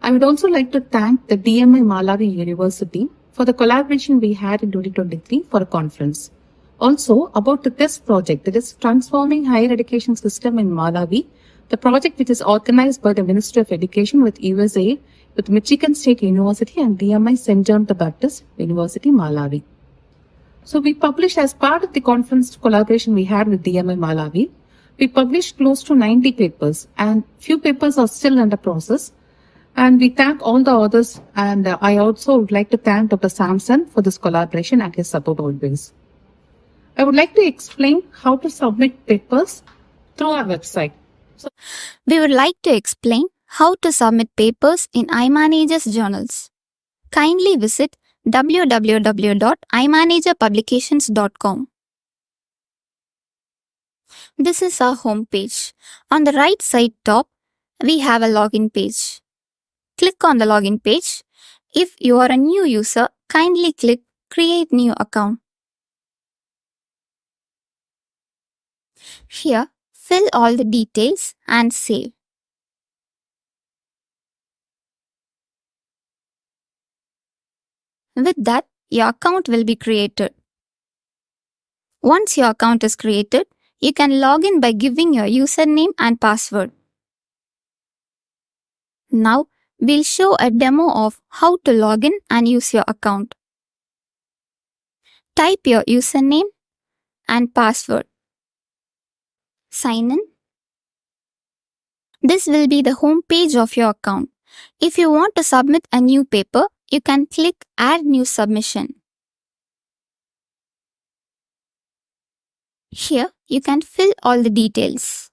I would also like to thank the DMI Malawi University for the collaboration we had in 2023 for a conference. Also, about this project, that is Transforming Higher Education System in Malawi, the project which is organized by the Ministry of Education with USA, with Michigan State University and DMI St. John the Baptist University, Malawi. So we published, as part of the conference collaboration we had with DMI Malawi, we published close to 90 papers, and few papers are still under process. And we thank all the authors, and I also would like to thank Dr. Samson for this collaboration and his support always. I would like to explain how to submit papers through our website. We would like to explain how to submit papers in iManager's journals. Kindly visit www.imanagerpublications.com. This is our home page. On the right side top, we have a login page. Click on the login page. If you are a new user, kindly click Create New Account. Here, fill all the details and save. With that, your account will be created. Once your account is created, you can log in by giving your username and password. Now, we'll show a demo of how to log in and use your account. Type your username and password. Sign in. This will be the home page of your account. If you want to submit a new paper, you can click Add New Submission. Here, you can fill all the details.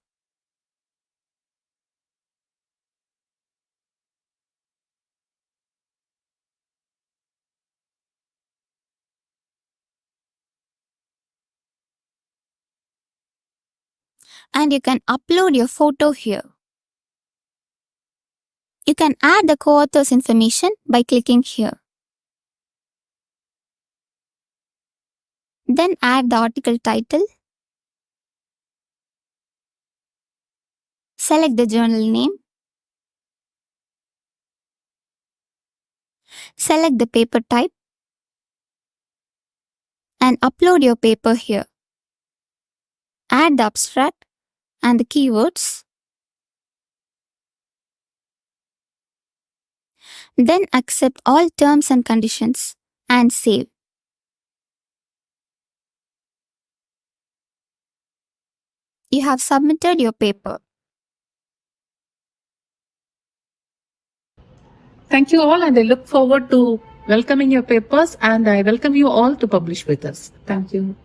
And you can upload your photo here. You can add the co-author's information by clicking here. Then add the article title. Select the journal name. Select the paper type. And upload your paper here. Add the abstract and the keywords. Then accept all terms and conditions and save. You have submitted your paper. Thank you all, and I look forward to welcoming your papers, and I welcome you all to publish with us. Thank you.